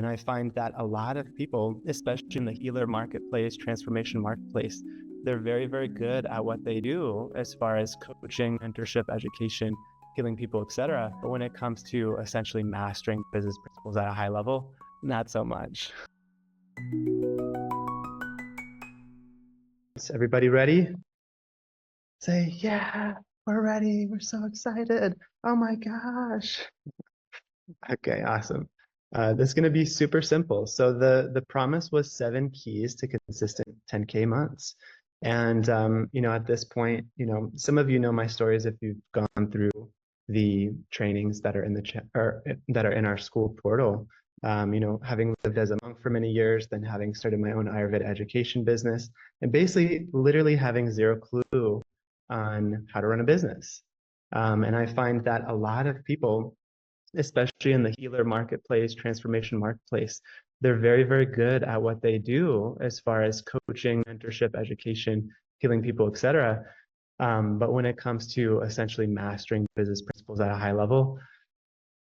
And I find that a lot of people, especially in the healer marketplace, transformation marketplace, they're very, very good at what they do as far as coaching, mentorship, education, healing people, etc. But when it comes to essentially mastering business principles at a high level, not so much. Is everybody ready? Say, yeah, we're ready. We're so excited. Oh my gosh. Okay, awesome. This is going to be super simple. So the promise was 7 keys to consistent 10K months. And, at this point, some of you know my stories if you've gone through the trainings that are in the or that are in our school portal. Having lived as a monk for many years, then having started my own Ayurveda education business, and basically literally having zero clue on how to run a business. And I find that a lot of people, especially in the healer marketplace, transformation marketplace, they're very, very good at what they do as far as coaching, mentorship, education, healing people, etc. But when it comes to essentially mastering business principles at a high level,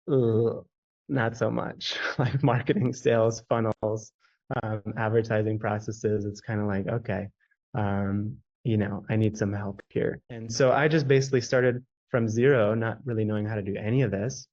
not so much. Like marketing, sales, funnels, advertising processes, it's kind of like, okay, I need some help here. And so I just basically started from zero, not really knowing how to do any of this.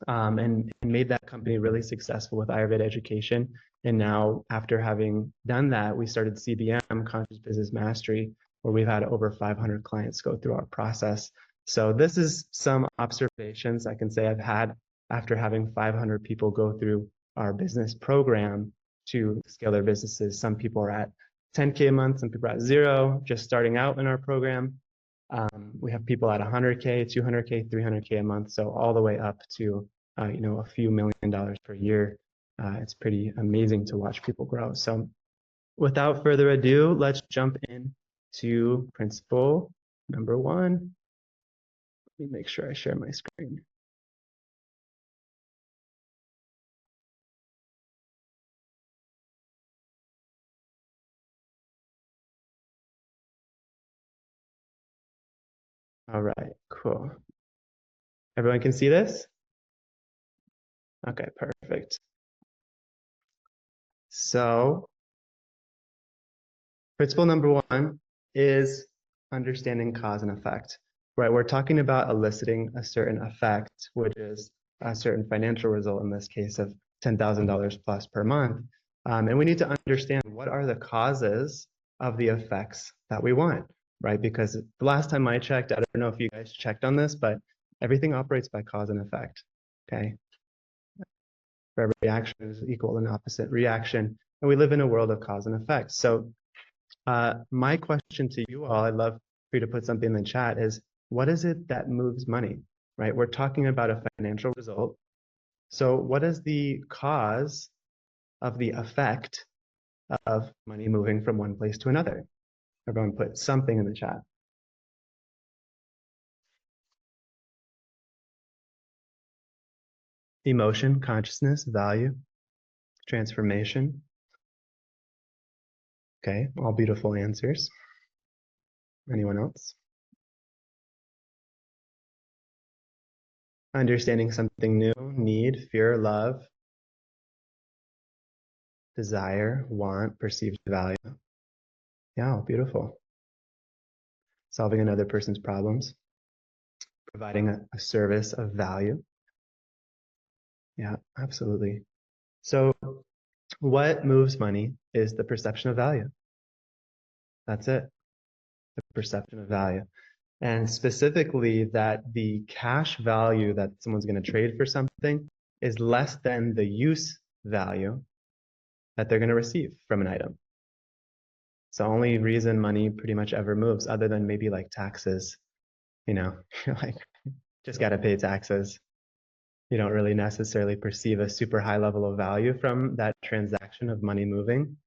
And made that company really successful with Ayurveda education. And now, after having done that, we started CBM, Conscious Business Mastery, where we've had over 500 clients go through our process. So this is some observations I can say I've had after having 500 people go through our business program to scale their businesses. Some people are at 10K a month, some people are at zero, just starting out in our program. We have people at 100K, 200K, 300K a month, so all the way up to a few $1,000,000 per year. It's pretty amazing to watch people grow. So without further ado, let's jump in to principle number 1. Let me make sure I share my screen. All right, cool. Everyone can see this? Okay, perfect. So principle number 1 is understanding cause and effect, right? We're talking about eliciting a certain effect, which is a certain financial result, in this case of $10,000 plus per month. And we need to understand what are the causes of the effects that we want, right? Because the last time I checked, I don't know if you guys checked on this, but everything operates by cause and effect, okay? For every action is equal and opposite reaction. And we live in a world of cause and effect. So my question to you all, I'd love for you to put something in the chat, is what is it that moves money, right? We're talking about a financial result. So what is the cause of the effect of money moving from one place to another? Everyone put something in the chat. Emotion, consciousness, value, transformation. Okay, all beautiful answers. Anyone else? Understanding something new, need, fear, love, desire, want, perceived value. Yeah, beautiful. Solving another person's problems, providing a service of value. Yeah, absolutely. So what moves money is the perception of value. That's it, the perception of value. And specifically that the cash value that someone's going to trade for something is less than the use value that they're going to receive from an item. It's the only reason money pretty much ever moves, other than maybe like taxes. Like just got to pay taxes. You don't really necessarily perceive a super high level of value from that transaction of money moving,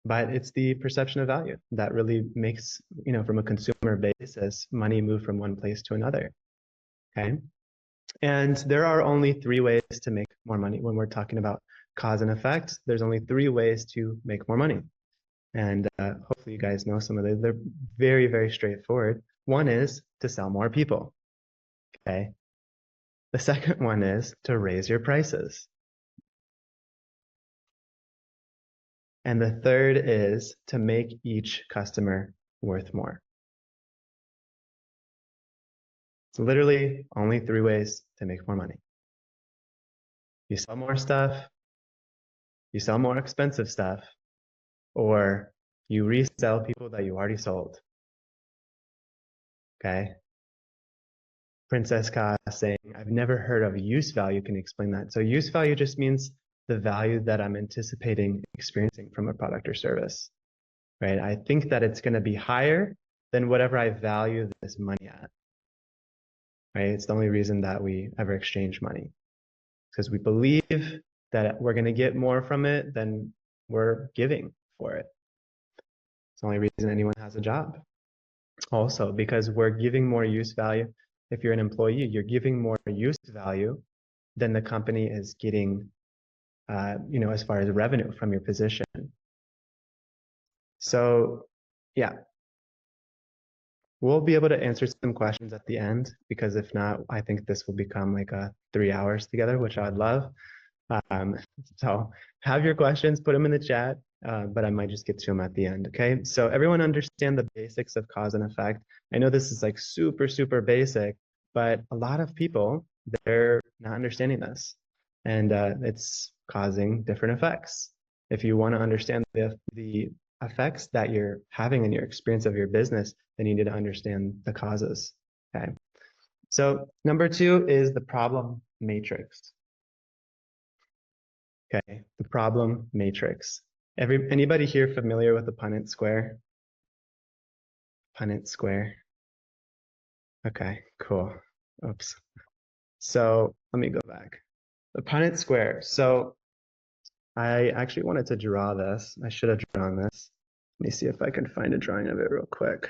but it's the perception of value that really makes, from a consumer basis, money move from one place to another. Okay. And there are only 3 ways to make more money. When we're talking about cause and effect, there's only 3 ways to make more money. And hopefully you guys know some of these. They're very, very straightforward. One is to sell more people. Okay. The second one is to raise your prices. And the third is to make each customer worth more. It's literally only 3 ways to make more money. You sell more stuff, you sell more expensive stuff, or you resell people that you already sold. Okay? Princess Ka saying, I've never heard of use value. Can you explain that? So use value just means the value that I'm anticipating experiencing from a product or service, right? I think that it's going to be higher than whatever I value this money at, right? It's the only reason that we ever exchange money, because we believe that we're going to get more from it than we're giving for it. It's the only reason anyone has a job. Also, because we're giving more use value. If you're an employee, you're giving more use value than the company is getting, as far as revenue from your position. So, yeah, we'll be able to answer some questions at the end, because if not, I think this will become like 3 hours together, which I'd love. So have your questions, put them in the chat, but I might just get to them at the end. Okay. So everyone understand the basics of cause and effect. I know this is like super, super basic, but a lot of people, they're not understanding this, and it's causing different effects. If you want to understand the effects that you're having in your experience of your business, then you need to understand the causes. Okay. So number 2 is the problem matrix. Okay, the problem matrix. Anybody here familiar with the Punnett square? Punnett square. Okay, cool. Oops. So let me go back. The Punnett square. So I actually wanted to draw this. I should have drawn this. Let me see if I can find a drawing of it real quick.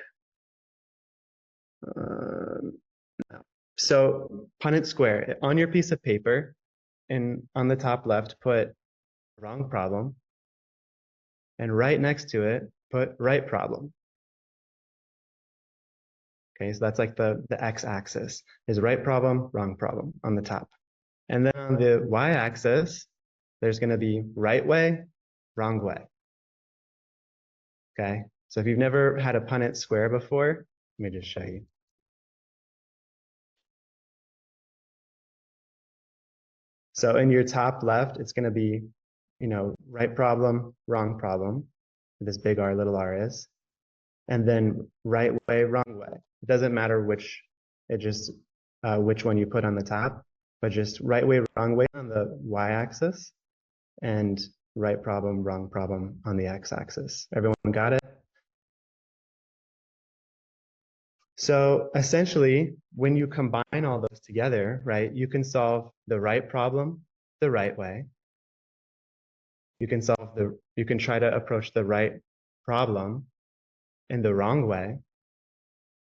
No. So Punnett square, on your piece of paper, and on the top left, put wrong problem. And right next to it, put right problem. Okay, so that's like the x-axis is right problem, wrong problem on the top. And then on the y-axis, there's going to be right way, wrong way. Okay, so if you've never had a Punnett square before, let me just show you. So in your top left, it's going to be, right problem, wrong problem. This big R, little r is. And then right way, wrong way. It doesn't matter which one you put on the top, but just right way, wrong way on the y-axis, and right problem, wrong problem on the x-axis. Everyone got it? So essentially, when you combine all those together, right, you can solve the right problem the right way. You can try to approach the right problem in the wrong way.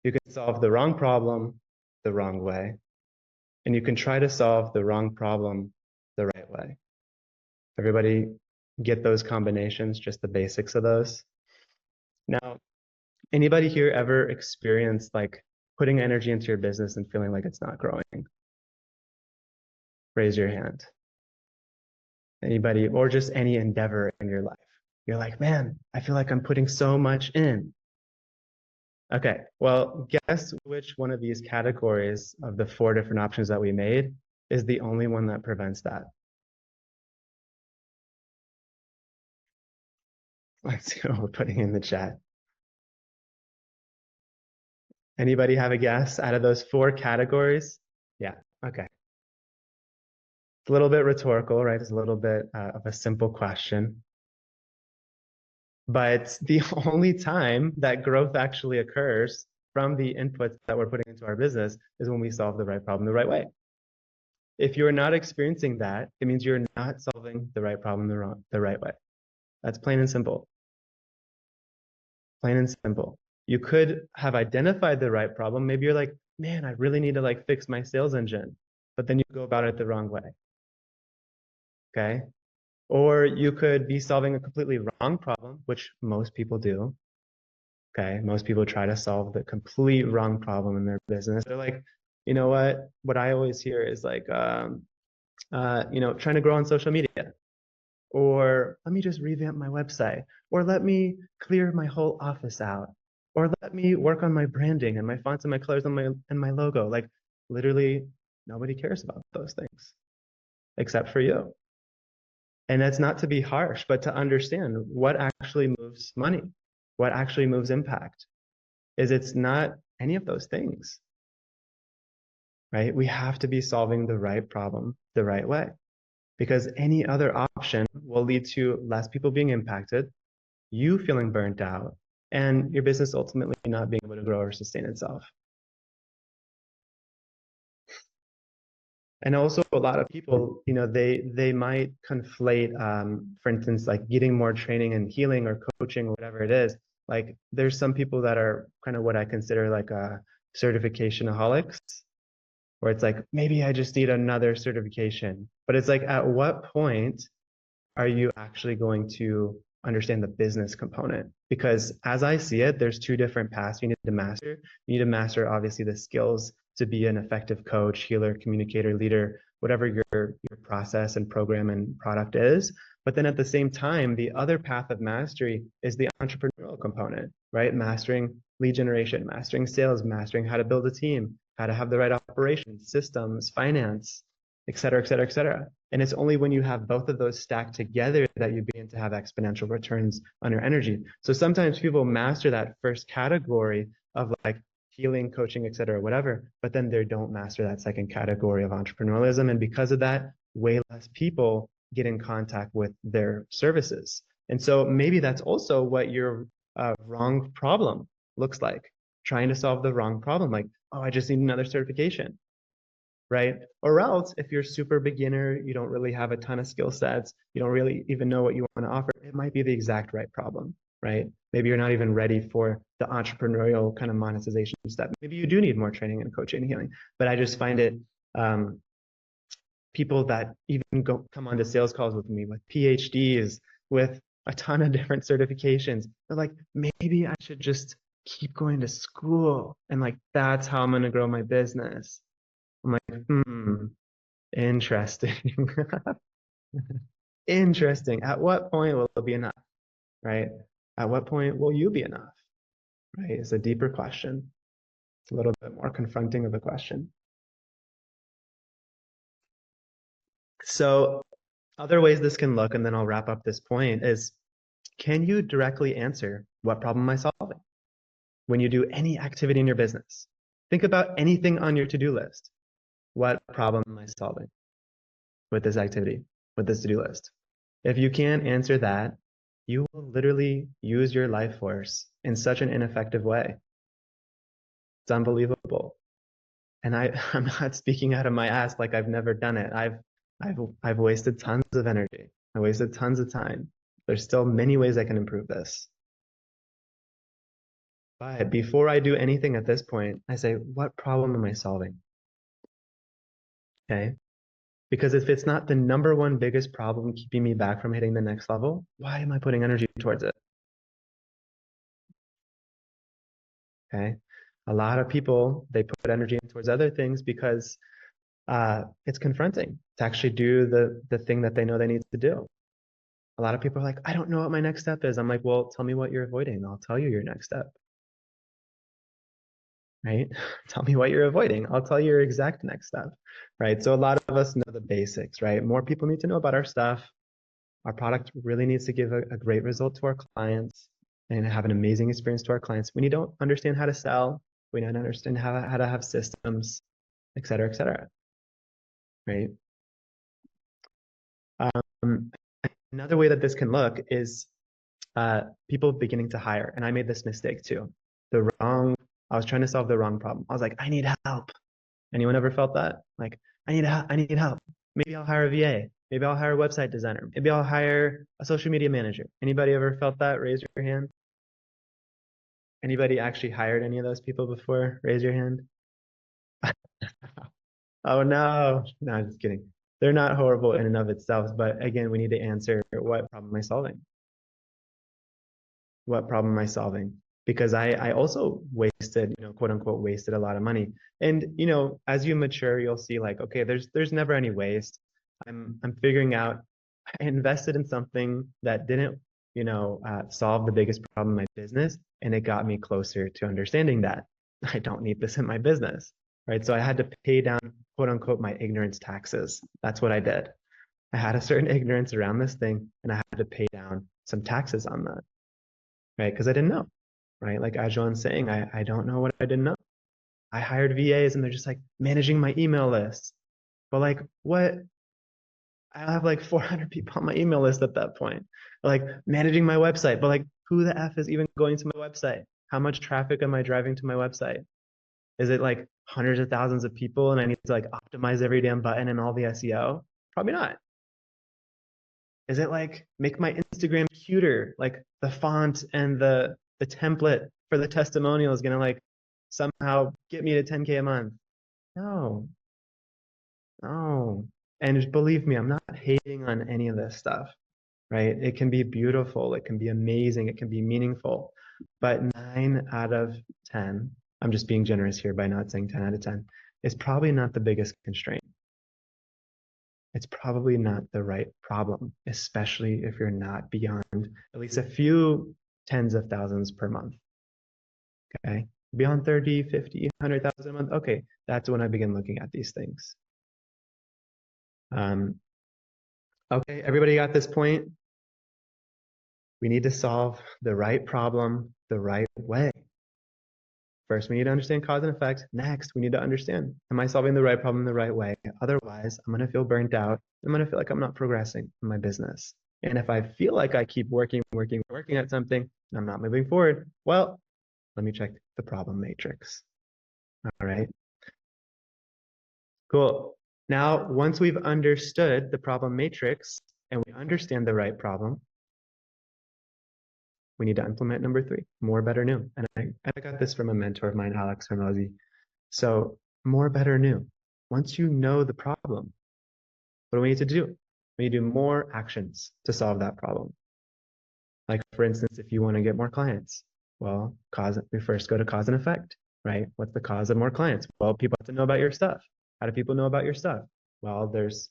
You can solve the wrong problem the wrong way. And you can try to solve the wrong problem the right way. Everybody get those combinations, just the basics of those? Now, anybody here ever experienced like putting energy into your business and feeling like it's not growing? Raise your hand. Anybody, or just any endeavor in your life. You're like, man, I feel like I'm putting so much in. Okay, well, guess which one of these categories of the 4 different options that we made is the only one that prevents that? Let's see what we're putting in the chat. Anybody have a guess out of those 4 categories? Yeah, okay. It's a little bit rhetorical, right? It's a little bit of a simple question. But the only time that growth actually occurs from the inputs that we're putting into our business is when we solve the right problem the right way. If you're not experiencing that, it means you're not solving the right problem the right way. That's plain and simple. Plain and simple. You could have identified the right problem. Maybe you're like, man, I really need to like fix my sales engine, but then you go about it the wrong way. Okay. Or you could be solving a completely wrong problem, which most people do. Okay. Most people try to solve the complete wrong problem in their business. They're like, you know what I always hear is like, trying to grow on social media. or let me just revamp my website, or let me clear my whole office out, or let me work on my branding and my fonts and my colors and my logo. Like literally nobody cares about those things except for you. And that's not to be harsh, but to understand what actually moves money, what actually moves impact is it's not any of those things, right? We have to be solving the right problem the right way because any other option will lead to less people being impacted, you feeling burnt out, and your business ultimately not being able to grow or sustain itself. And also a lot of people, they might conflate, for instance, like getting more training and healing or coaching or whatever it is. Like there's some people that are kind of what I consider like a certificationaholics, where it's like, maybe I just need another certification. But it's like, at what point are you actually going to understand the business component? Because as I see it, there's two different paths you need to master. You need to master obviously the skills to be an effective coach, healer, communicator, leader, whatever your process and program and product is. But then at the same time, the other path of mastery is the entrepreneurial component, right? Mastering lead generation, mastering sales, mastering how to build a team, how to have the right operations, systems, finance, et cetera, et cetera, et cetera. And it's only when you have both of those stacked together that you begin to have exponential returns on your energy. So sometimes people master that first category of like healing, coaching, et cetera, whatever, but then they don't master that second category of entrepreneurialism. And because of that, way less people get in contact with their services. And so maybe that's also what your wrong problem looks like, trying to solve the wrong problem. Like, oh, I just need another certification, right? Or else, if you're super beginner, you don't really have a ton of skill sets, you don't really even know what you want to offer, it might be the exact right problem, right? Maybe you're not even ready for the entrepreneurial kind of monetization step. Maybe you do need more training and coaching and healing. But I just find it, people that even come onto sales calls with me with PhDs, with a ton of different certifications, they're like, maybe I should just keep going to school and like that's how I'm going to grow my business. I'm like, interesting. Interesting. At what point will it be enough? Right? At what point will you be enough? Right? It's a deeper question. It's a little bit more confronting of a question. So, other ways this can look, and then I'll wrap up this point, is can you directly answer what problem am I solving when you do any activity in your business? Think about anything on your to-do list. What problem am I solving with this activity, with this to-do list? If you can't answer that, you will literally use your life force in such an ineffective way. It's unbelievable. And I'm not speaking out of my ass like I've never done it. I've wasted tons of energy. I wasted tons of time. There's still many ways I can improve this. But before I do anything at this point, I say, what problem am I solving? Okay. Because if it's not the number one biggest problem keeping me back from hitting the next level, why am I putting energy towards it? Okay. A lot of people, they put energy towards other things because it's confronting to actually do the thing that they know they need to do. A lot of people are like, I don't know what my next step is. I'm like, well, tell me what you're avoiding. I'll tell you your next step. Right? Tell me what you're avoiding. I'll tell you your exact next step. Right? So a lot of us know the basics, right? More people need to know about our stuff. Our product really needs to give a great result to our clients and have an amazing experience to our clients. We need to understand how to sell. We need to understand how to have systems, et cetera, right? Another way that this can look is people beginning to hire. And I made this mistake too. I was trying to solve the wrong problem. I was like, I need help. Anyone ever felt that? Like, I need help. Maybe I'll hire a VA. Maybe I'll hire a website designer. Maybe I'll hire a social media manager. Anybody ever felt that? Raise your hand. Anybody actually hired any of those people before? Raise your hand. Oh no. No, I'm just kidding. They're not horrible in and of itself, but again, we need to answer what problem am I solving? What problem am I solving? Because I also wasted, quote unquote, wasted a lot of money. And, as you mature, you'll see like, okay, there's never any waste. I'm figuring out I invested in something that didn't, solve the biggest problem in my business, and it got me closer to understanding that I don't need this in my business, right? So I had to pay down, quote unquote, my ignorance taxes. That's what I did. I had a certain ignorance around this thing, and I had to pay down some taxes on that, right? Because I didn't know, right? Like Ajuan's saying, I don't know what I didn't know. I hired VAs, and they're just like managing my email list. But like, what? I have like 400 people on my email list at that point. Like managing my website, but like, who the F is even going to my website? How much traffic am I driving to my website? Is it like hundreds of thousands of people and I need to like optimize every damn button and all the SEO? Probably not. Is it like make my Instagram cuter? Like the font and the template for the testimonial is gonna like somehow get me to 10K a month? No, no. And just believe me, I'm not hating on any of this stuff, right? It can be beautiful, it can be amazing, it can be meaningful. But 9 out of 10, I'm just being generous here by not saying 10 out of 10, is probably not the biggest constraint. It's probably not the right problem, especially if you're not beyond at least a few tens of thousands per month. Okay. Beyond 30, 50, 100,000 a month. Okay. That's when I begin looking at these things. Okay. Everybody got this point? We need to solve the right problem the right way. First, we need to understand cause and effect. Next, we need to understand, am I solving the right problem the right way? Otherwise, I'm going to feel burnt out. I'm going to feel like I'm not progressing in my business. And if I feel like I keep working at something, and I'm not moving forward, well, let me check the problem matrix. All right. Cool. Now, once we've understood the problem matrix and we understand the right problem, we need to implement number 3, more, better, new. And I got this from a mentor of mine, Alex Hormozy. So more, better, new. Once you know the problem, what do we need to do? We need to do more actions to solve that problem. Like for instance, if you want to get more clients, well, we first go to cause and effect, right? What's the cause of more clients? Well, people have to know about your stuff. How do people know about your stuff? Well, there's,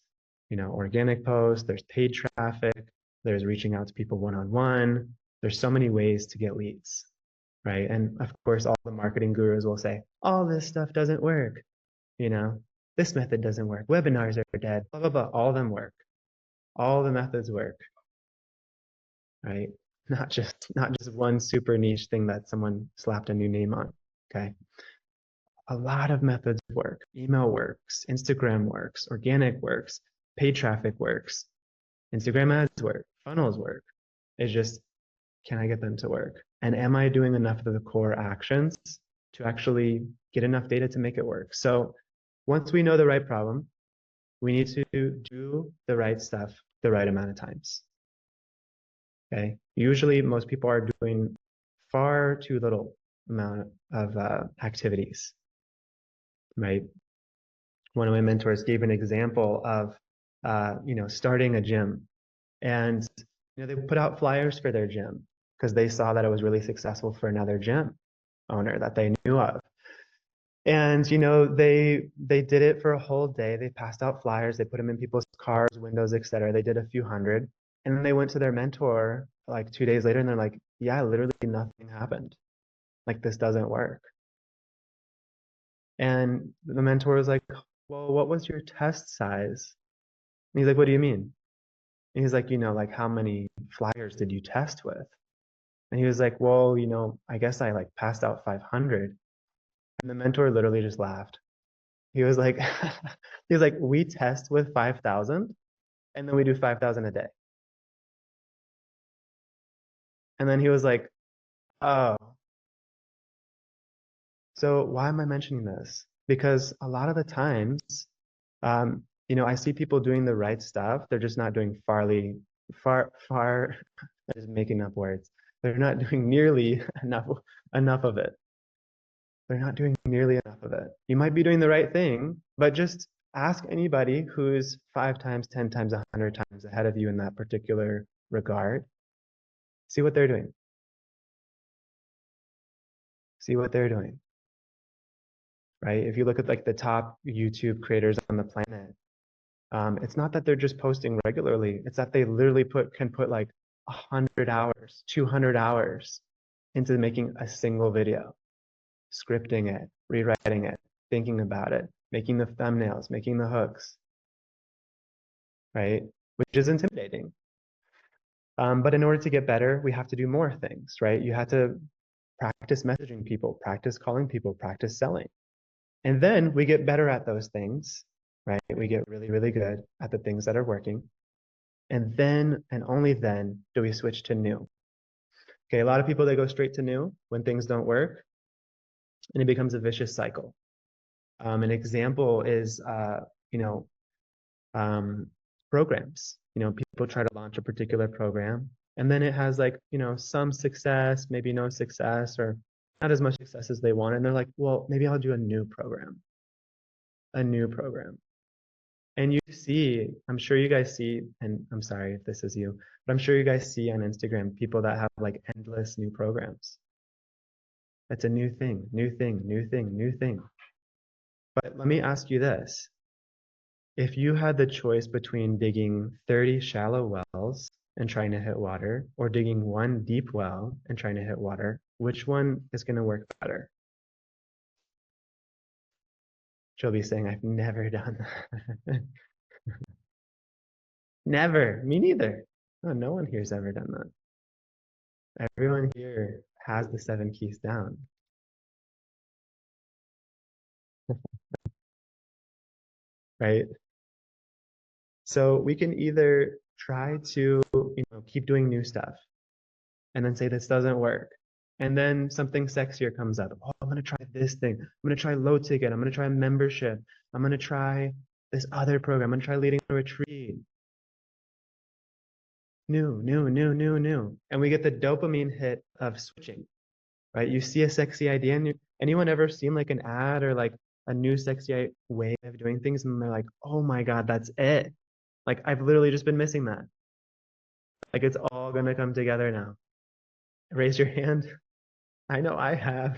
organic posts, there's paid traffic, there's reaching out to people one-on-one. There's so many ways to get leads, right? And of course, all the marketing gurus will say, all this stuff doesn't work. This method doesn't work. Webinars are dead, blah, blah, blah. All of them work. All the methods work, right? Not just one super niche thing that someone slapped a new name on. Okay. A lot of methods work. Email works, Instagram works, organic works, paid traffic works, Instagram ads work, funnels work. It's just, can I get them to work? And am I doing enough of the core actions to actually get enough data to make it work? So once we know the right problem, we need to do the right stuff the right amount of times. Okay. Usually most people are doing far too little amount of activities, right? One of my mentors gave an example of, starting a gym, and they put out flyers for their gym because they saw that it was really successful for another gym owner that they knew of. And they did it for a whole day. They passed out flyers, they put them in people's cars, windows, etc. They did a few hundred, and then they went to their mentor like 2 days later, and they're like, "Yeah, literally nothing happened. Like this doesn't work." And the mentor was like, "Well, what was your test size?" And he's like, "What do you mean?" And he's like, like how many flyers did you test with? And he was like, "Well, I guess I like passed out 500." And the mentor literally just laughed. He was like, he was like, "We test with 5,000 and then we do 5,000 a day." And then he was like, "Oh, so why am I mentioning this?" Because a lot of the times, I see people doing the right stuff. They're just not doing far, I'm just making up words. They're not doing nearly enough of it. They're not doing nearly enough of it. You might be doing the right thing, but just ask anybody who's 5 times, 10 times, 100 times ahead of you in that particular regard. See what they're doing. See what they're doing, right? If you look at like the top YouTube creators on the planet, It's not that they're just posting regularly. It's that they literally can put like 100 hours, 200 hours into making a single video, scripting it, rewriting it, thinking about it, making the thumbnails, making the hooks, right? Which is intimidating. But in order to get better, we have to do more things, right? You have to practice messaging people, practice calling people, practice selling. And then we get better at those things, right? We get really, really good at the things that are working. And then, and only then, do we switch to new. Okay, a lot of people, they go straight to new when things don't work, and it becomes a vicious cycle. An example is, you know, programs. You know, people try to launch a particular program, and then it has like, you know, some success, maybe no success, or not as much success as they want. And they're like, well, maybe I'll do a new program, a new program. And you see, I'm sure you guys see, and I'm sorry if this is you, but I'm sure you guys see on Instagram people that have like endless new programs. It's a new thing, new thing, new thing, new thing. But let me ask you this. If you had the choice between digging 30 shallow wells and trying to hit water, or digging one deep well and trying to hit water, which one is going to work better? She'll be saying, I've never done that. Never. Me neither. Oh, no one here's ever done that. Everyone here has the 7 keys down, right? So we can either try to, you know, keep doing new stuff and then say this doesn't work. And then something sexier comes up. Oh, I'm gonna try this thing. I'm gonna try low ticket. I'm gonna try membership. I'm gonna try this other program. I'm gonna try leading a retreat. New, new, new, new, new. And we get the dopamine hit of switching, right? You see a sexy idea, and anyone ever seen like an ad or like a new sexy way of doing things, and they're like, oh my God, that's it. Like I've literally just been missing that. Like it's all gonna come together now. Raise your hand. I know I have.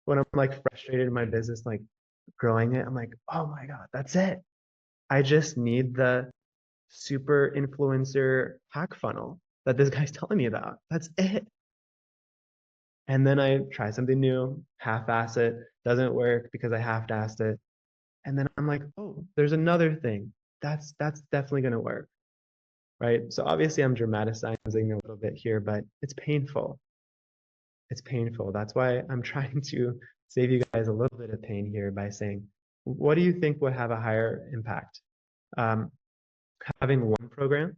When I'm like frustrated in my business, like growing it, I'm like, oh my God, that's it. I just need the super influencer hack funnel that this guy's telling me about. That's it. And then I try something new, half-ass it, doesn't work because I half-assed it. And then I'm like, oh, there's another thing. That's definitely gonna work. Right. So obviously I'm dramatizing a little bit here, but it's painful. It's painful. That's why I'm trying to save you guys a little bit of pain here by saying, what do you think would have a higher impact? Um, Having one program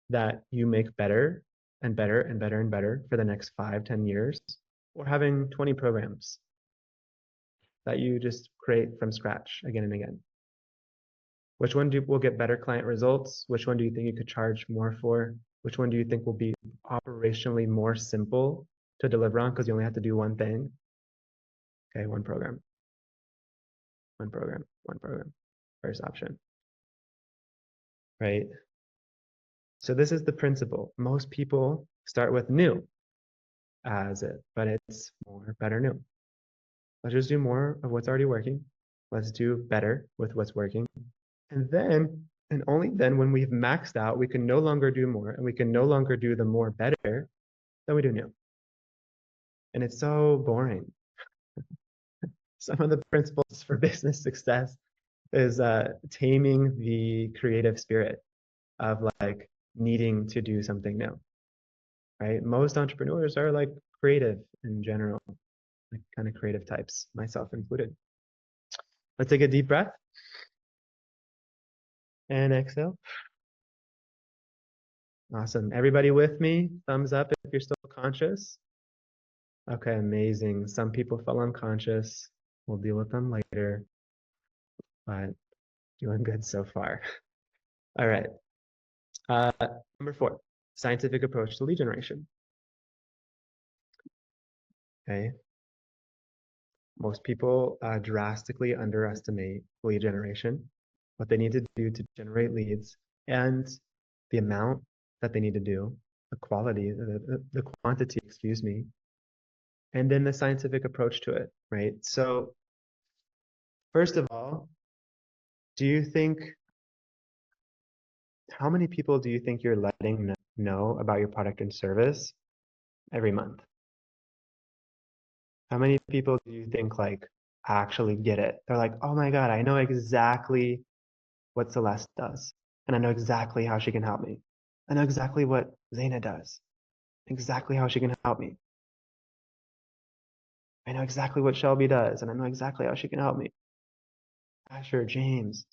that you make better and better and better and better for the next 5, 10 years, or having 20 programs that you just create from scratch again and again? Which one will get better client results? Which one do you think you could charge more for? Which one do you think will be operationally more simple to deliver on because you only have to do one thing? Okay, one program, one program, one program. First option, right? So this is the principle. Most people start with new as it, but it's more, better, new. Let's just do more of what's already working. Let's do better with what's working. And then, and only then, when we've maxed out, we can no longer do more, and we can no longer do the more better, then we do new. And it's so boring. Some of the principles for business success is taming the creative spirit of like needing to do something new, right? Most entrepreneurs are like creative in general, like kind of creative types, myself included. Let's take a deep breath and exhale. Awesome. Everybody with me? Thumbs up if you're still conscious. Okay, amazing. Some people fell unconscious. We'll deal with them later, but doing good so far. All right. Uh, Number 4, scientific approach to lead generation. Okay. Most people drastically underestimate lead generation, what they need to do to generate leads, and the amount that they need to do, the quality, the quantity, excuse me, and then the scientific approach to it, right? So first of all, do you think how many people do you think you're letting know about your product and service every month? How many people do you think like actually get it? They're like, oh my God, I know exactly what Celeste does. And I know exactly how she can help me. I know exactly what Zaina does. Exactly how she can help me. I know exactly what Shelby does, and I know exactly how she can help me. Asher, James.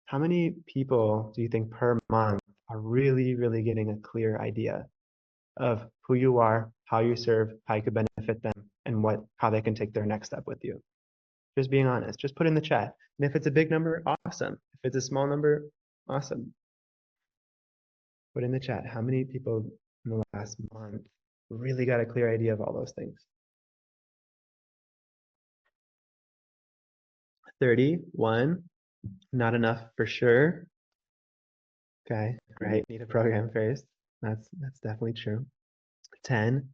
How many people do you think per month are really, really getting a clear idea of who you are, how you serve, how you could benefit them, and how they can take their next step with you? Just being honest. Just put in the chat. And if it's a big number, awesome. If it's a small number, awesome. Put in the chat. How many people in the last month really got a clear idea of all those things? 31. Not enough for sure. Okay, right. Need a program first. That's definitely true. 10,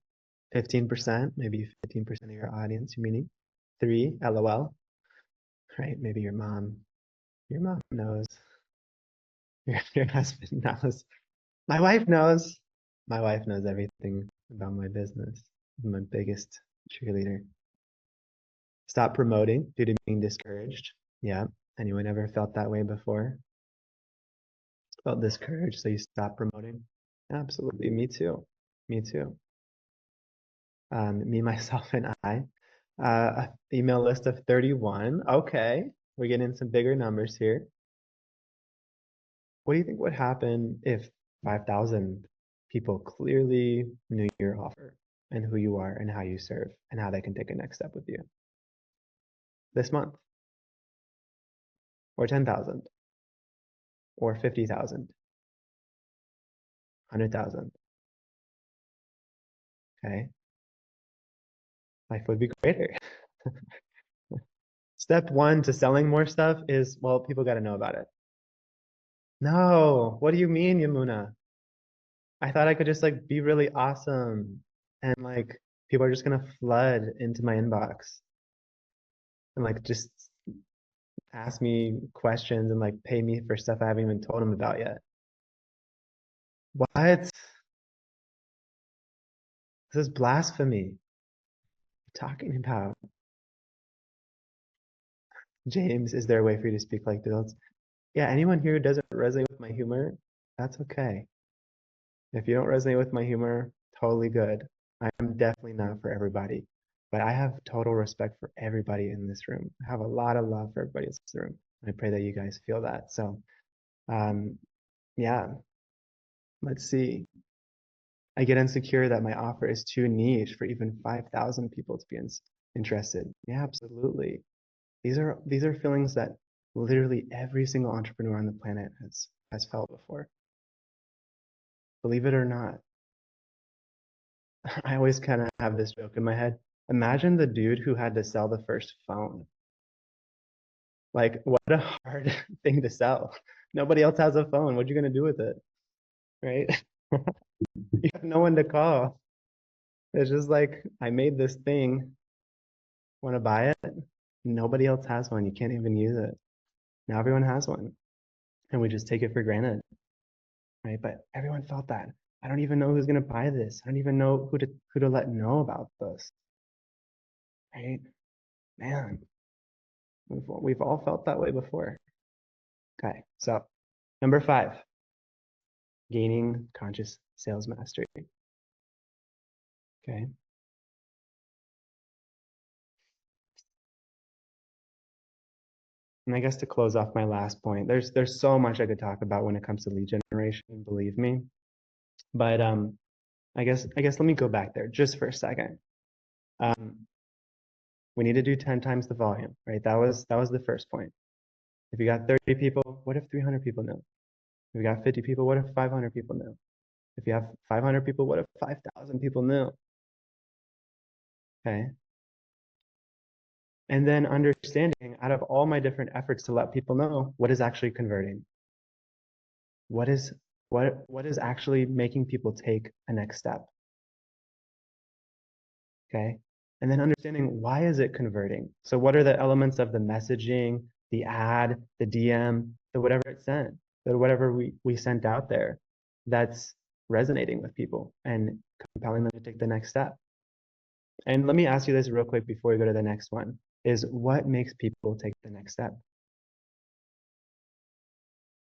15%, maybe 15% of your audience, you meaning. 3, LOL. Right, maybe your mom. Your mom knows. Your husband knows. My wife knows. My wife knows everything about my business. I'm my biggest cheerleader. Stop promoting due to being discouraged. Yeah. Anyone ever felt that way before? Felt discouraged, so you stop promoting? Absolutely. Me too. Me too. Me, myself, and I. Email list of 31. Okay. We're getting some bigger numbers here. What do you think would happen if 5,000 people clearly knew your offer and who you are and how you serve and how they can take a next step with you this month? Or 10,000? Or 50,000? 100,000? Okay. Life would be greater. Step 1 to selling more stuff is, well, people got to know about it. No, what do you mean, Yamuna? I thought I could just like be really awesome and like people are just gonna flood into my inbox and like just ask me questions and like pay me for stuff I haven't even told them about yet. What? This is blasphemy. Talking about James, is there a way for you to speak like adults? Yeah, anyone here who doesn't resonate with my humor, that's okay. If you don't resonate with my humor, totally good. I'm definitely not for everybody, but I have total respect for everybody in this room. I have a lot of love for everybody in this room. I pray that you guys feel that. So, yeah, let's see. I get insecure that my offer is too niche for even 5,000 people to be interested. Yeah, absolutely. These are feelings that literally every single entrepreneur on the planet has felt before. Believe it or not. I always kind of have this joke in my head. Imagine the dude who had to sell the first phone. Like, what a hard thing to sell. Nobody else has a phone. What are you going to do with it? Right? You have no one to call. It's just like, I made this thing. Want to buy it? Nobody else has one. You can't even use it. Now everyone has one. And we just take it for granted. Right? But everyone felt that. I don't even know who's going to buy this. I don't even know who to let know about this. Right? Man, we've all felt that way before. Okay, so number 5, gaining conscious sales mastery. Okay. And I guess to close off my last point, there's so much I could talk about when it comes to lead generation, believe me. But I guess let me go back there just for a second. We need to do 10 times the volume, right? That was the first point. If you got 30 people, what if 300 people know? If you got 50 people, what if 500 people know? If you have 500 people, what if 5,000 people know? Okay. And then understanding out of all my different efforts to let people know what is actually converting. What is actually making people take a next step. Okay. And then understanding why is it converting? So what are the elements of the messaging, the ad, the DM, that whatever it sent, that whatever we sent out there, that's resonating with people and compelling them to take the next step. And let me ask you this real quick before we go to the next one, is what makes people take the next step?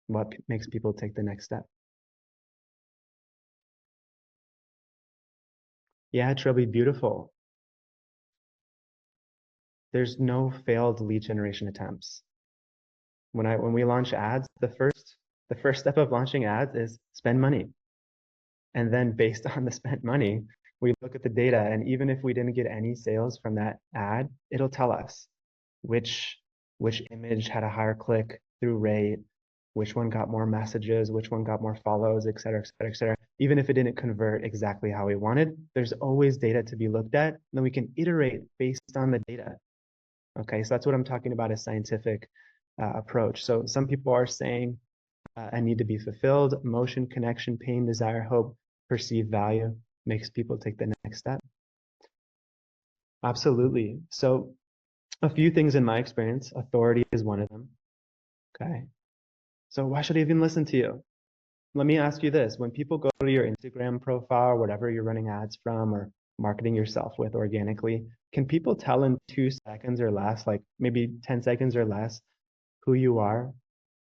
What makes people take the next step? Yeah, it's really beautiful. There's no failed lead generation attempts. When we launch ads, the first step of launching ads is spend money. And then based on the spent money, we look at the data, and even if we didn't get any sales from that ad, it'll tell us which which image had a higher click through rate, which one got more messages, which one got more follows, et cetera, et cetera, et cetera. Even if it didn't convert exactly how we wanted, there's always data to be looked at. And then we can iterate based on the data. Okay, so that's what I'm talking about, a scientific approach. So some people are saying I need to be fulfilled. Emotion, connection, pain, desire, hope, perceived value makes people take the next step. Absolutely. So a few things in my experience, authority is one of them. Okay. So why should I even listen to you? Let me ask you this. When people go to your Instagram profile, or whatever you're running ads from or marketing yourself with organically, can people tell in 2 seconds or less, like maybe 10 seconds or less, who you are,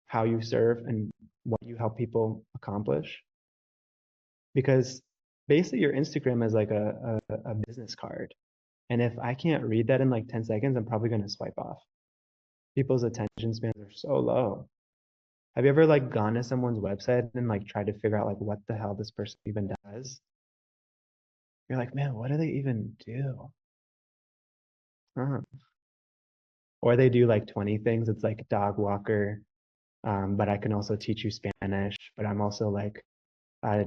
how you serve, and what you help people accomplish? Because basically your Instagram is like a business card. And if I can't read that in like 10 seconds, I'm probably going to swipe off. People's attention spans are so low. Have you ever like gone to someone's website and like tried to figure out like what the hell this person even does? You're like, man, what do they even do? Huh. Or they do like 20 things. It's like dog walker, but I can also teach you Spanish, but I'm also like a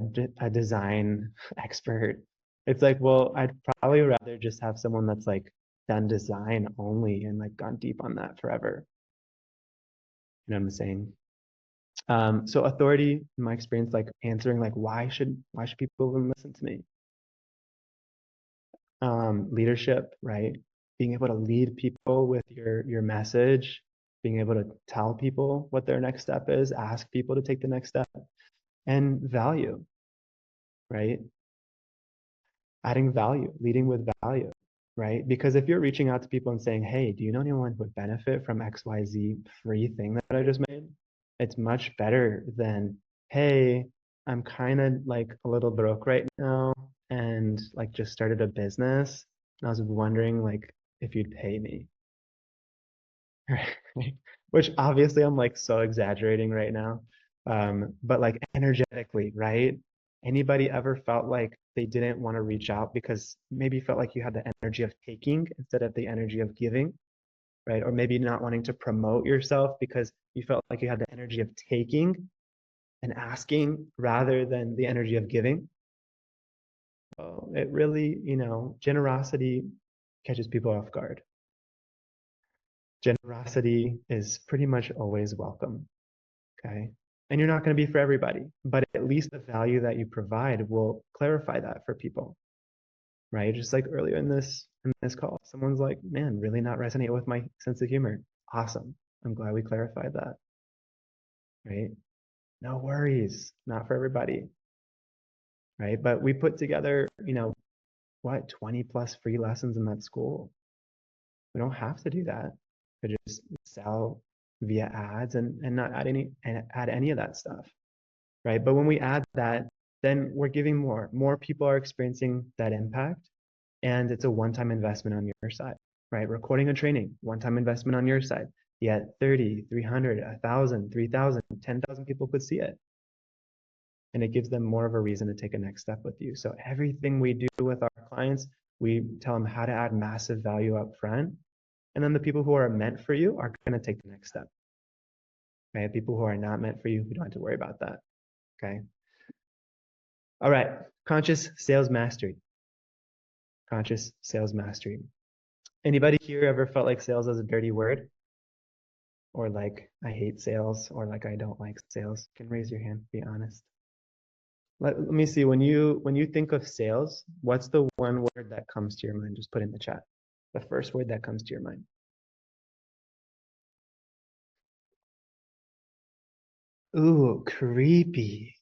design expert. It's like, well, I'd probably rather just have someone that's like done design only and like gone deep on that forever. You know what I'm saying? So authority, in my experience, like answering like why should people even listen to me? Leadership, right? Being able to lead people with your message, being able to tell people what their next step is, ask people to take the next step, and value, right? Adding value, leading with value, right? Because if you're reaching out to people and saying, hey, do you know anyone who would benefit from XYZ free thing that I just made? It's much better than, hey, I'm kind of like a little broke right now and like just started a business. And I was wondering like if you'd pay me. Right? Which obviously I'm like so exaggerating right now. But like energetically, right? Anybody ever felt like they didn't want to reach out because maybe felt like you had the energy of taking instead of the energy of giving, right? Or maybe not wanting to promote yourself because you felt like you had the energy of taking and asking rather than the energy of giving. So it really, generosity catches people off guard. Generosity is pretty much always welcome. Okay. And you're not going to be for everybody, but at least the value that you provide will clarify that for people, right? Just like earlier in this call, someone's like, man, really not resonate with my sense of humor. Awesome. I'm glad we clarified that, right? No worries. Not for everybody, right? But we put together, what, 20 plus free lessons in that school. We don't have to do that. We just sell via ads and not add any of that stuff, right? But when we add that, then we're giving more. More people are experiencing that impact, and it's a one-time investment on your side, right? Recording and training, one-time investment on your side. Yet 30, 300, 1,000, 3,000, 10,000 people could see it. And it gives them more of a reason to take a next step with you. So everything we do with our clients, we tell them how to add massive value up front. And then the people who are meant for you are going to take the next step. Right? People who are not meant for you, we don't have to worry about that. Okay. All right. Conscious sales mastery. Conscious sales mastery. Anybody here ever felt like sales is a dirty word? Or like I hate sales, or like I don't like sales? You can raise your hand, be honest. Let me see. When you think of sales, what's the one word that comes to your mind? Just put in the chat. The first word that comes to your mind. Ooh, creepy.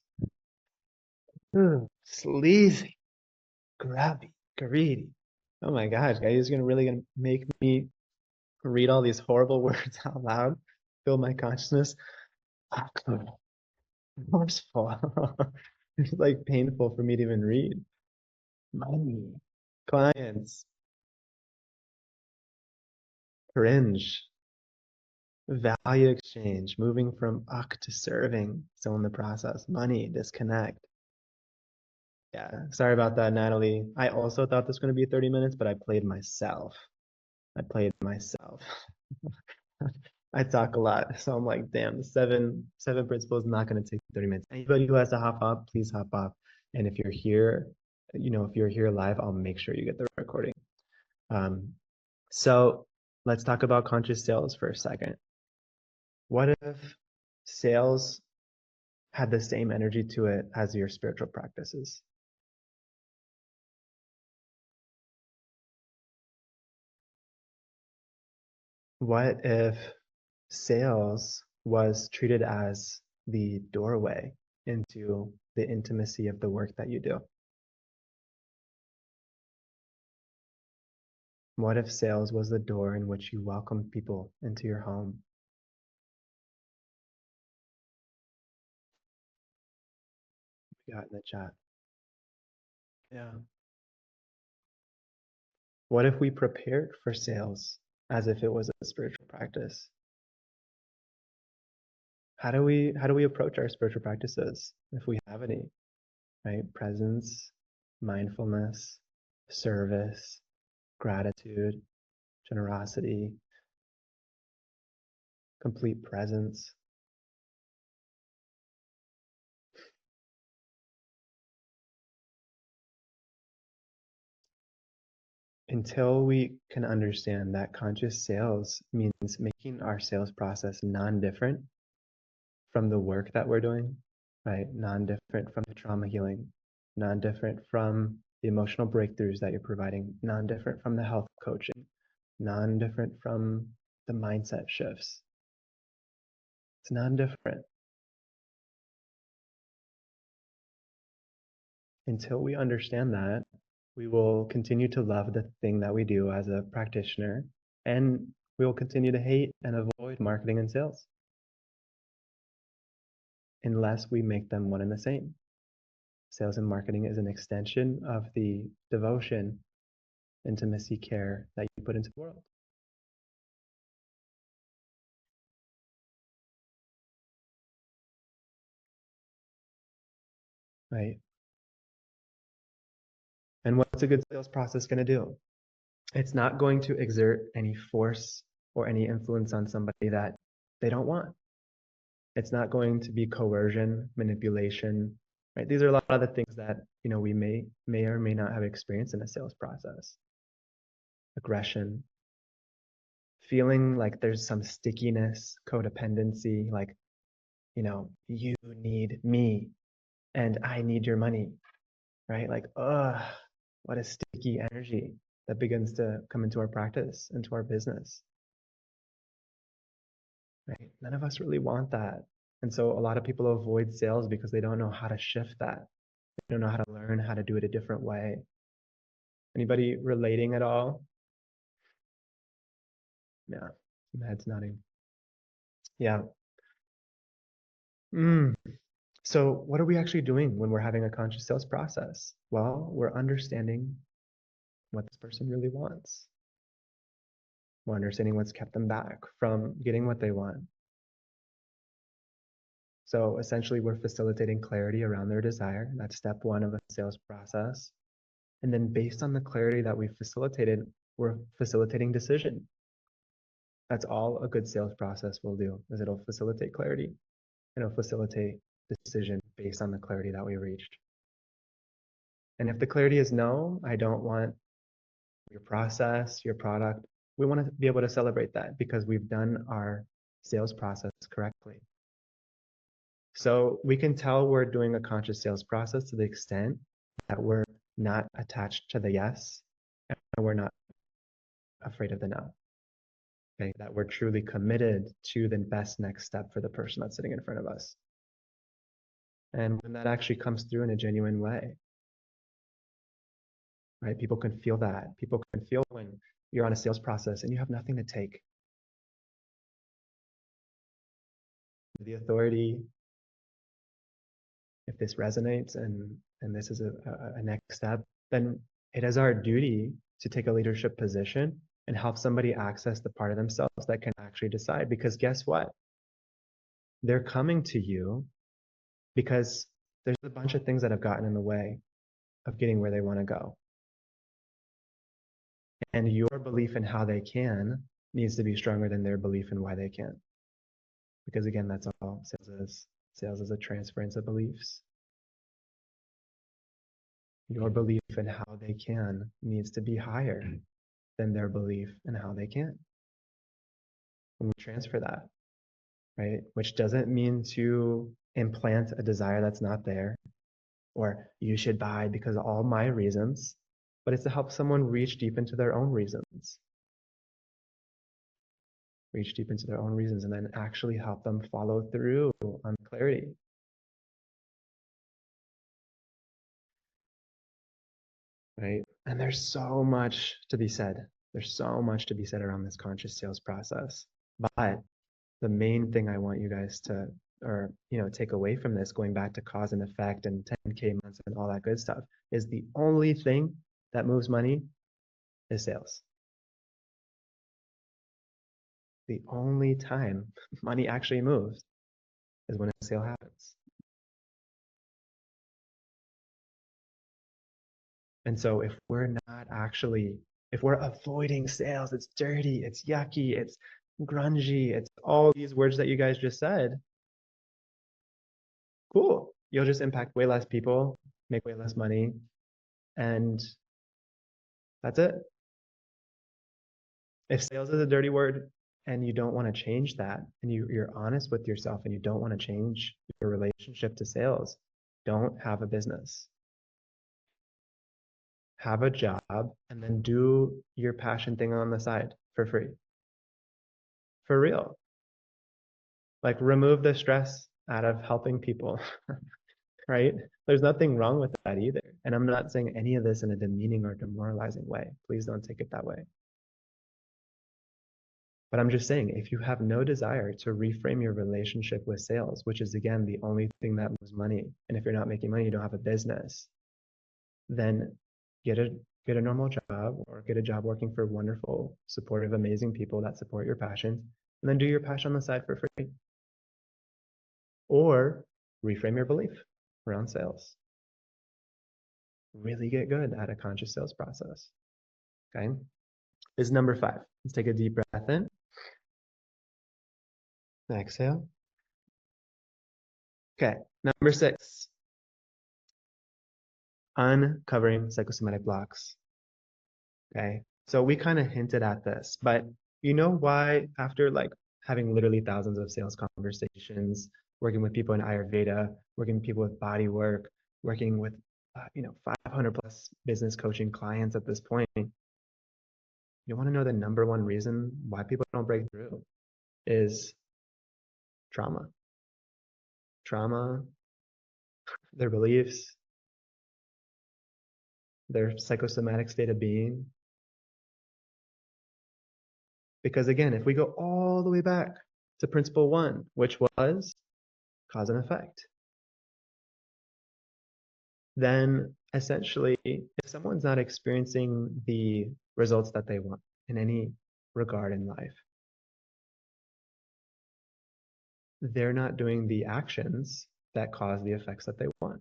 Ooh, sleazy, grabby, greedy. Oh my gosh, guys, you're gonna really gonna make me read all these horrible words out loud, fill my consciousness. Awkward, forceful. It's like painful for me to even read. Money, clients, cringe, value exchange, moving from uck to serving, still in the process. Money, disconnect. Yeah, sorry about that, Natalie. I also thought this was going to be 30 minutes, but I played myself. I played myself. I talk a lot, so I'm like, damn, the seven principles is not going to take 30 minutes. Anybody who has to hop up, please hop up. And if you're here, if you're here live, I'll make sure you get the recording. Um, so let's talk about conscious sales for a second. What if sales had the same energy to it as your spiritual practices? What if sales was treated as the doorway into the intimacy of the work that you do? What if sales was the door in which you welcome people into your home? We got in the chat. Yeah. What if we prepared for sales as if it was a spiritual practice? How do we approach our spiritual practices if we have any, right? Presence, mindfulness, service, gratitude, generosity, complete presence. Until we can understand that conscious sales means making our sales process non-different from the work that we're doing, right? Non-different from the trauma healing, non-different from the emotional breakthroughs that you're providing, non-different from the health coaching, non-different from the mindset shifts. It's non-different. Until we understand that, we will continue to love the thing that we do as a practitioner, and we will continue to hate and avoid marketing and sales unless we make them one and the same. Sales and marketing is an extension of the devotion, intimacy, care that you put into the world. Right? And what's a good sales process going to do? It's not going to exert any force or any influence on somebody that they don't want. It's not going to be coercion, manipulation, right? These are a lot of the things that we may or may not have experienced in a sales process. Aggression, feeling like there's some stickiness, codependency, like you need me and I need your money, right? Like, what a sticky energy that begins to come into our practice, into our business, right? None of us really want that. And so a lot of people avoid sales because they don't know how to shift that. They don't know how to learn how to do it a different way. Anybody relating at all? Yeah, some heads nodding. Yeah. Mm. So what are we actually doing when we're having a conscious sales process? Well, we're understanding what this person really wants. We're understanding what's kept them back from getting what they want. So essentially, we're facilitating clarity around their desire. That's step one of a sales process. And then based on the clarity that we've facilitated, we're facilitating decision. That's all a good sales process will do, is it'll facilitate clarity. It'll facilitate decision based on the clarity that we reached. And if the clarity is no, I don't want your process, your product, we want to be able to celebrate that because we've done our sales process correctly. So we can tell we're doing a conscious sales process to the extent that we're not attached to the yes and we're not afraid of the no. Okay, that we're truly committed to the best next step for the person that's sitting in front of us. And when that actually comes through in a genuine way, right? People can feel that. People can feel when you're on a sales process and you have nothing to take. The authority, if this resonates and this is a next step, then it is our duty to take a leadership position and help somebody access the part of themselves that can actually decide. Because guess what? They're coming to you because there's a bunch of things that have gotten in the way of getting where they want to go. And your belief in how they can needs to be stronger than their belief in why they can. Because again, that's all sales is. Sales is a transference of beliefs. Your belief in how they can needs to be higher than their belief in how they can. And we transfer that, right? Which doesn't mean to implant a desire that's not there, or you should buy because of all my reasons, but it's to help someone reach deep into their own reasons. Reach deep into their own reasons and then actually help them follow through on clarity. Right? And there's so much to be said. There's so much to be said around this conscious sales process. But the main thing I want you guys to, or take away from this, going back to cause and effect and 10K months and all that good stuff, is the only thing that moves money is sales. The only time money actually moves is when a sale happens. And so if we're not actually, if we're avoiding sales, it's dirty, it's yucky, it's grungy, it's all these words that you guys just said, cool. You'll just impact way less people, make way less money, and that's it. If sales is a dirty word and you don't want to change that, and you're honest with yourself and you don't want to change your relationship to sales, don't have a business. Have a job and then do your passion thing on the side for free. For real. Like remove the stress out of helping people, right? There's nothing wrong with that either. And I'm not saying any of this in a demeaning or demoralizing way. Please don't take it that way. But I'm just saying, if you have no desire to reframe your relationship with sales, which is again the only thing that moves money, and if you're not making money, you don't have a business, then get a normal job or get a job working for wonderful, supportive, amazing people that support your passion, and then do your passion on the side for free. Or reframe your belief around sales. Really get good at a conscious sales process. Okay. This is number 5. Let's take a deep breath in. Exhale. Okay. Number 6. Uncovering psychosomatic blocks. Okay. So we kind of hinted at this, but you know why after like having literally thousands of sales conversations, working with people in Ayurveda, working with people with body work, working with 500 plus business coaching clients at this point, you want to know the number one reason why people don't break through is trauma. Trauma, their beliefs, their psychosomatic state of being. Because again, if we go all the way back to principle 1, which was cause and effect, then essentially, if someone's not experiencing the results that they want in any regard in life, they're not doing the actions that cause the effects that they want.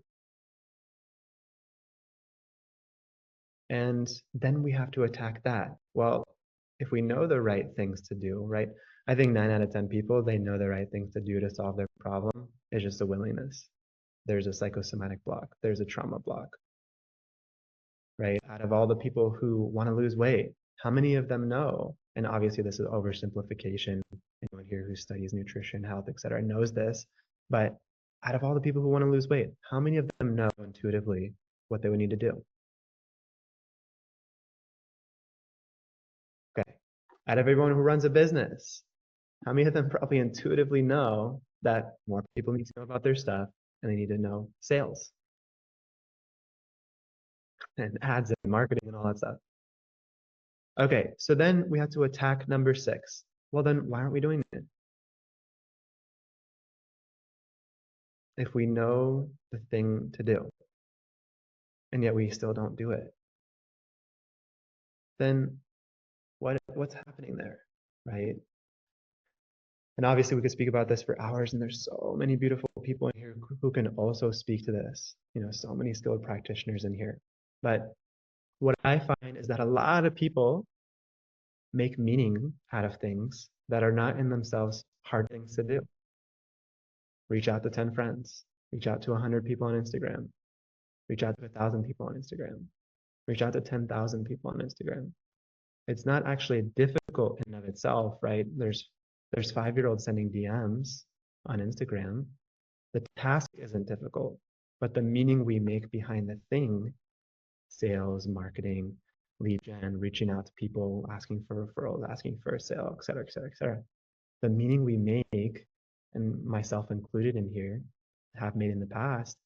And then we have to attack that. Well, if we know the right things to do, right? I think 9 out of 10 people, they know the right things to do to solve their problem. It's just a willingness. There's a psychosomatic block. There's a trauma block, right? Out of all the people who want to lose weight, how many of them know? And obviously this is oversimplification. Anyone here who studies nutrition, health, etc., knows this. But out of all the people who want to lose weight, how many of them know intuitively what they would need to do? Okay. Out of everyone who runs a business, how many of them probably intuitively know that more people need to know about their stuff? and they need to know sales and ads and marketing and all that stuff. Okay, so then we have to attack number 6. Well, then why aren't we doing it? If we know the thing to do, and yet we still don't do it, then what's happening there, right? And obviously we could speak about this for hours, and there's so many beautiful people in here who can also speak to this. So many skilled practitioners in here. But what I find is that a lot of people make meaning out of things that are not in themselves hard things to do. Reach out to 10 friends, reach out to 100 people on Instagram, reach out to 1,000 people on Instagram, reach out to 10,000 people on Instagram. It's not actually difficult in and of itself, right? There's 5-year-olds sending DMs on Instagram. The task isn't difficult, but the meaning we make behind the thing, sales, marketing, lead gen, reaching out to people, asking for referrals, asking for a sale, et cetera, et cetera, et cetera. The meaning we make, and myself included in here, have made in the past,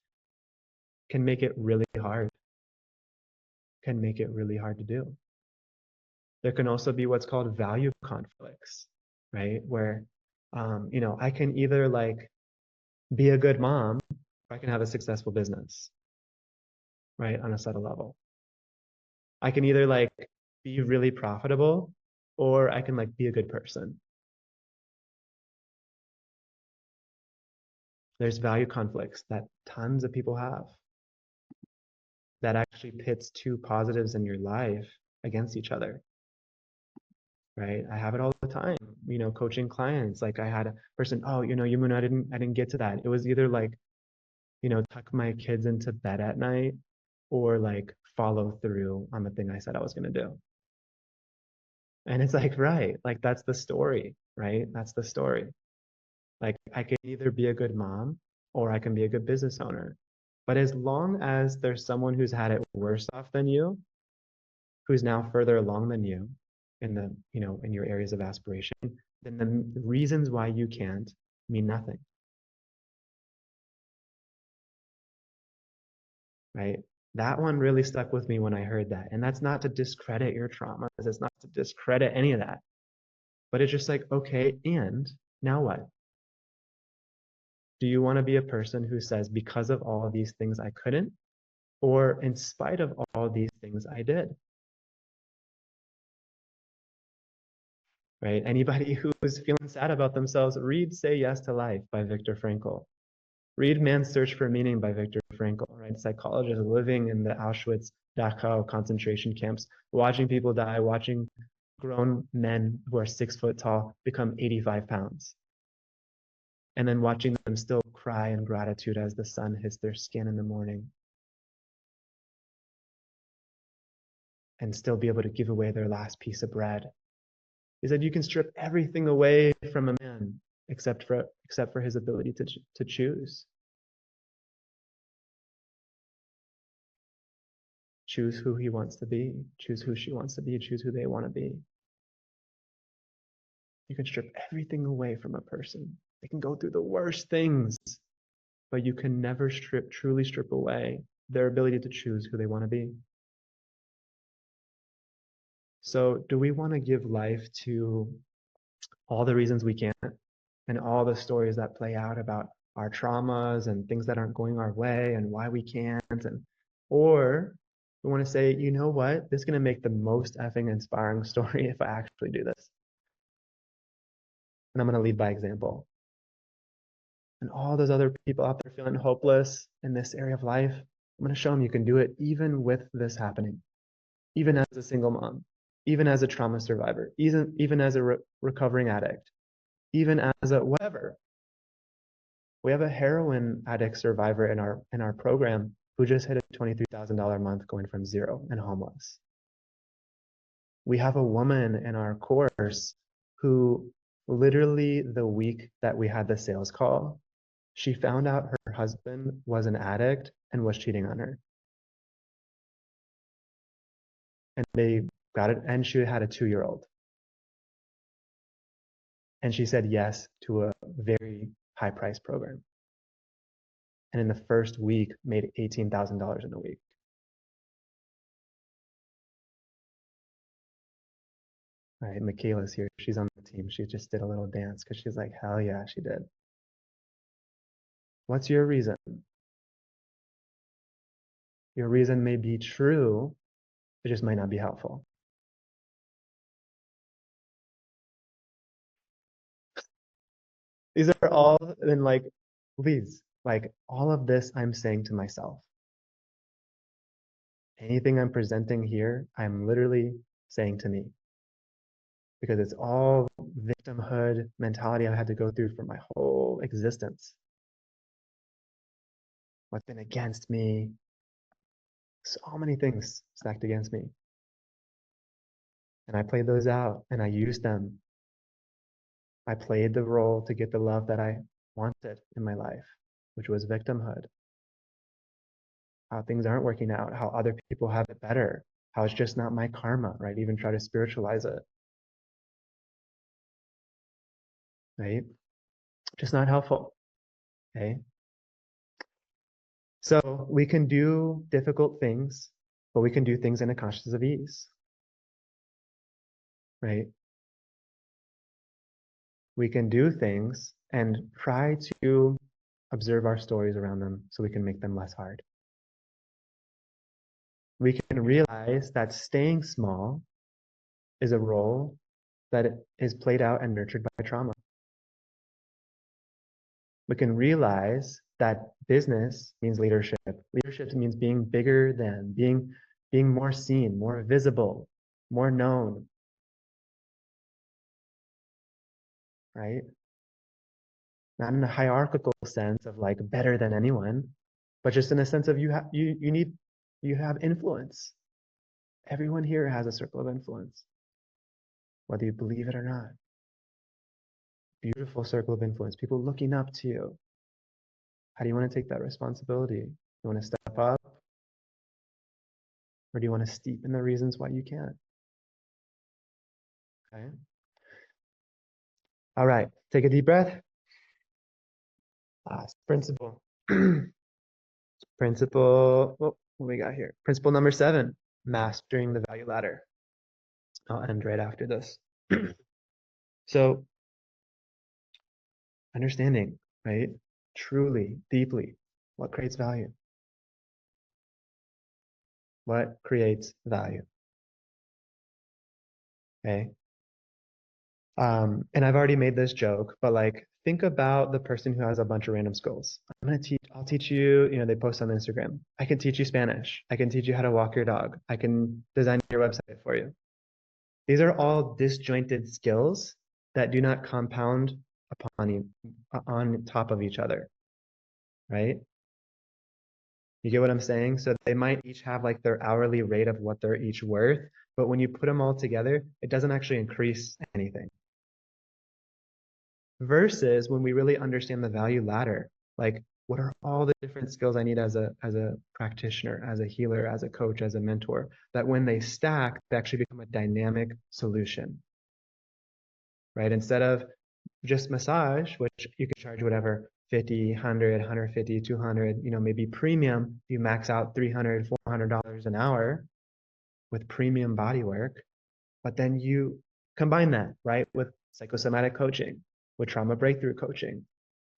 can make it really hard, to do. There can also be what's called value conflicts, right? Where, I can either like be a good mom, or I can have a successful business, right? On a subtle level. I can either like be really profitable, or I can like be a good person. There's value conflicts that tons of people have that actually pits two positives in your life against each other, right? I have it all the time, coaching clients. Like I had a person, oh, Yamuna, I didn't get to that. It was either like, tuck my kids into bed at night, or like follow through on the thing I said I was going to do. And it's like, right, like that's the story, right? That's the story. Like I can either be a good mom, or I can be a good business owner. But as long as there's someone who's had it worse off than you, who's now further along than you in the, in your areas of aspiration, then the reasons why you can't mean nothing. Right? That one really stuck with me when I heard that. And that's not to discredit your traumas. It's not to discredit any of that. But it's just like, okay, and now what? Do you want to be a person who says, because of all of these things I couldn't, or in spite of all these things I did? Right? Anybody who's feeling sad about themselves, read Say Yes to Life by Viktor Frankl. Read Man's Search for Meaning by Viktor Frankl, right? Psychologist living in the Auschwitz, Dachau concentration camps, watching people die, watching grown men who are 6 foot tall become 85 pounds. And then watching them still cry in gratitude as the sun hits their skin in the morning. And still be able to give away their last piece of bread. He said you can strip everything away from a man except for his ability to choose. Choose who he wants to be. Choose who she wants to be. Choose who they want to be. You can strip everything away from a person. They can go through the worst things, but you can never truly strip away their ability to choose who they want to be. So do we want to give life to all the reasons we can't, and all the stories that play out about our traumas and things that aren't going our way and why we can't, or we want to say, you know what, this is going to make the most effing inspiring story if I actually do this. And I'm going to lead by example. And all those other people out there feeling hopeless in this area of life, I'm going to show them you can do it even with this happening, even as a single mom, even as a trauma survivor, even as a recovering addict, even as a whatever. We have a heroin addict survivor in our program who just hit a $23,000 a month going from zero and homeless. We have a woman in our course who literally the week that we had the sales call, she found out her husband was an addict and was cheating on her. And they got it, and she had a 2-year-old. And she said yes to a very high price program. and in the first week made $18,000 in a week. Right, Michaela's here. She's on the team. She just did a little dance because she's like, hell yeah, she did. What's your reason? Your reason may be true, it just might not be helpful. These are all, and like, please, like all of this I'm saying to myself. Anything I'm presenting here, I'm literally saying to me. Because it's all victimhood mentality I've had to go through for my whole existence. What's been against me? So many things stacked against me. And I played those out and I used them. I played the role to get the love that I wanted in my life, which was victimhood. How things aren't working out, how other people have it better, how it's just not my karma, right? Even try to spiritualize it, right? Just not helpful, okay? So we can do difficult things, but we can do things in a consciousness of ease, right? We can do things and try to observe our stories around them so we can make them less hard. We can realize that staying small is a role that is played out and nurtured by trauma. We can realize that business means leadership. Leadership means being bigger than, being more seen, more visible, more known, right? Not in a hierarchical sense of like better than anyone, but just in a sense of you have influence. Everyone here has a circle of influence, whether you believe it or not. Beautiful circle of influence, people looking up to you. How do you want to take that responsibility? You want to step up? Or do you want to steep in the reasons why you can't? Okay. All right, take a deep breath. Last principle. Principle, what we got here? Principle number 7, mastering the value ladder. I'll end right after this. So, understanding, right? Truly, deeply, what creates value? What creates value? Okay. And I've already made this joke, but like, think about the person who has a bunch of random skills. I'll teach you, they post on Instagram. I can teach you Spanish. I can teach you how to walk your dog. I can design your website for you. These are all disjointed skills that do not compound on top of each other, right? You get what I'm saying? So they might each have like their hourly rate of what they're each worth, but when you put them all together, it doesn't actually increase anything. Versus when we really understand the value ladder, like what are all the different skills I need as a practitioner, as a healer, as a coach, as a mentor, that when they stack, they actually become a dynamic solution, right? Instead of just massage, which you can charge whatever, 50, 100, 150, 200, maybe premium, you max out $300, $400 an hour with premium body work, but then you combine that, right, with psychosomatic coaching, with trauma breakthrough coaching.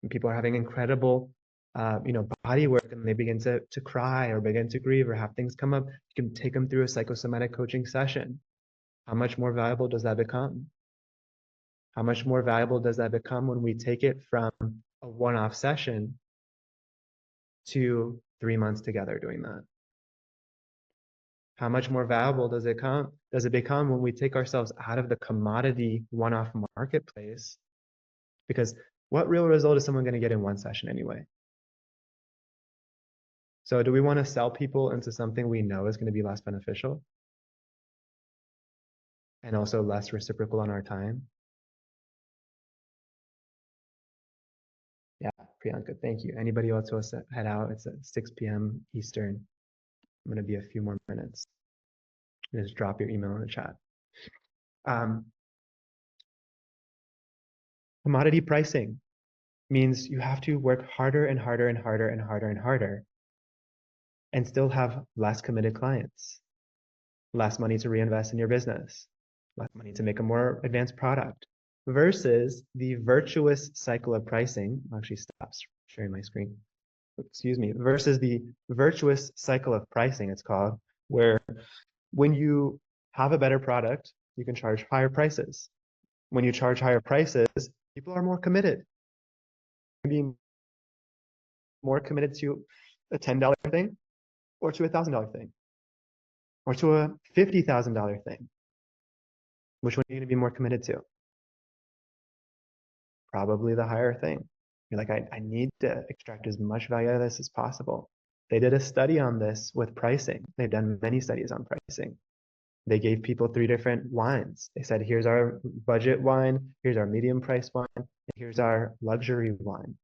And people are having incredible, body work, and they begin to cry or begin to grieve or have things come up. You can take them through a psychosomatic coaching session. How much more valuable does that become? How much more valuable does that become when we take it from a one-off session to 3 months together doing that? How much more valuable does it become when we take ourselves out of the commodity one-off marketplace? Because what real result is someone going to get in one session anyway? So do we want to sell people into something we know is going to be less beneficial and also less reciprocal on our time? Yeah, Priyanka, thank you. Anybody else wants to head out? It's at 6 p.m. Eastern. I'm going to be a few more minutes. Just drop your email in the chat. Commodity pricing. means you have to work harder and harder and harder and harder and harder and still have less committed clients, less money to reinvest in your business, less money to make a more advanced product, versus the virtuous cycle of pricing. Actually, stop sharing my screen. Excuse me. Versus the virtuous cycle of pricing, it's called, where when you have a better product, you can charge higher prices. When you charge higher prices, people are more committed. Being more committed to a $10 thing or to a $1,000 thing or to a $50,000 thing. Which one are you going to be more committed to? Probably the higher thing. You're like, I need to extract as much value out of this as possible. They did a study on this with pricing. They've done many studies on pricing. They gave people 3 different wines. They said, here's our budget wine, here's our medium price wine, and here's our luxury wine.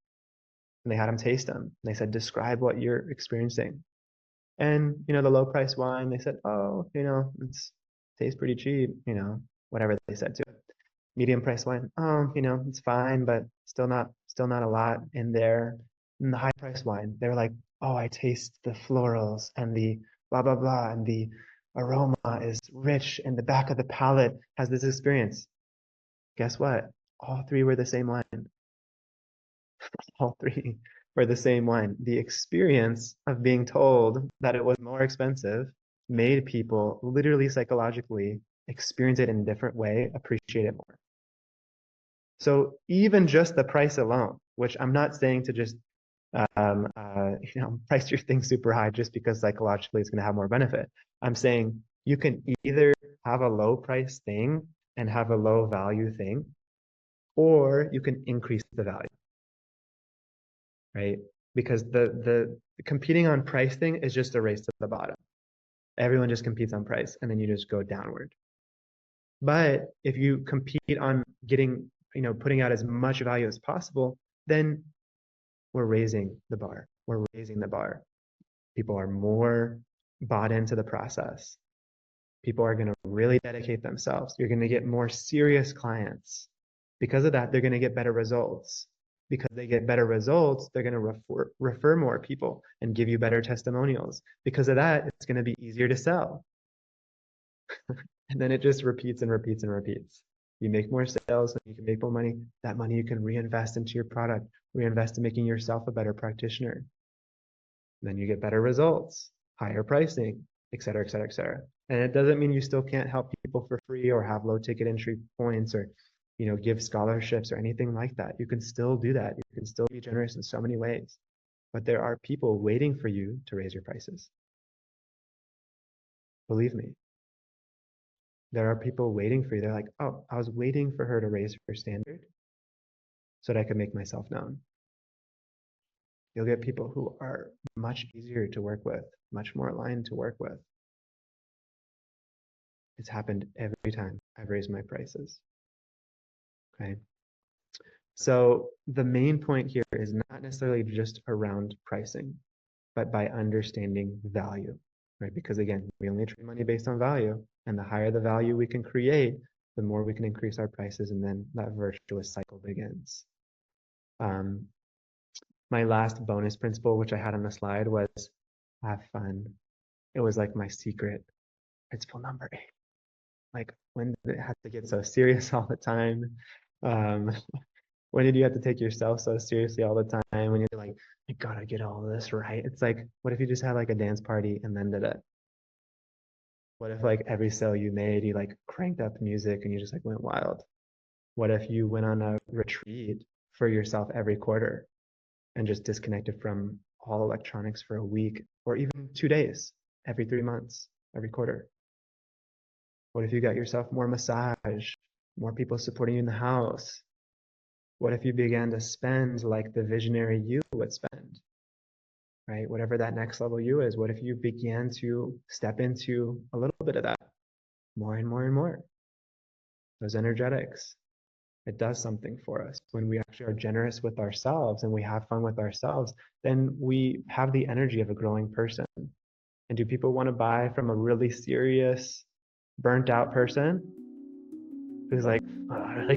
And they had them taste them. And they said, describe what you're experiencing. And, the low price wine, they said, oh, it tastes pretty cheap, whatever they said to it. Medium price wine, oh, it's fine, but still not a lot in there. And the high price wine, they were like, oh, I taste the florals and the blah, blah, blah, and the aroma is rich and the back of the palate has this experience. Guess what? All 3 were the same wine. All 3 were the same wine. The experience of being told that it was more expensive made people literally psychologically experience it in a different way, appreciate it more. So even just the price alone, which I'm not saying to just price your thing super high just because psychologically it's going to have more benefit. I'm saying you can either have a low price thing and have a low value thing, or you can increase the value, right? Because the competing on price thing is just a race to the bottom. Everyone just competes on price and then you just go downward. But if you compete on getting, putting out as much value as possible, then we're raising the bar. We're raising the bar. People are more bought into the process. People are going to really dedicate themselves. You're going to get more serious clients. Because of that, they're going to get better results. Because they get better results, they're going to refer more people and give you better testimonials. Because of that, it's going to be easier to sell. And then it just repeats and repeats and repeats. You make more sales, and you can make more money. That money you can reinvest into your product, reinvest in making yourself a better practitioner. Then you get better results, higher pricing, et cetera, et cetera, et cetera. And it doesn't mean you still can't help people for free or have low ticket entry points or, give scholarships or anything like that. You can still do that. You can still be generous in so many ways. But there are people waiting for you to raise your prices. Believe me. There are people waiting for you. They're like, oh, I was waiting for her to raise her standard so that I could make myself known. You'll get people who are much easier to work with, much more aligned to work with. It's happened every time I've raised my prices. Okay. So the main point here is not necessarily just around pricing, but by understanding value, right? Because again, we only trade money based on value, and the higher the value we can create, the more we can increase our prices, and then that virtuous cycle begins. My last bonus principle, which I had on the slide, was have fun. It was like my secret principle number 8. Like, when did it have to get so serious all the time? When did you have to take yourself so seriously all the time? When you're like, I gotta get all this right. It's like, what if you just had like a dance party and then did it? What if like every sale you made, you like cranked up music and you just like went wild? What if you went on a retreat for yourself every quarter and just disconnected from all electronics for a week or even 2 days, every 3 months, every quarter? What if you got yourself more massage, more people supporting you in the house? What if you began to spend like the visionary you would spend, right? Whatever that next level you is, what if you began to step into a little bit of that more and more and more? Those energetics, it does something for us. When we actually are generous with ourselves and we have fun with ourselves, then we have the energy of a growing person. And do people want to buy from a really serious, burnt out person who's like, oh,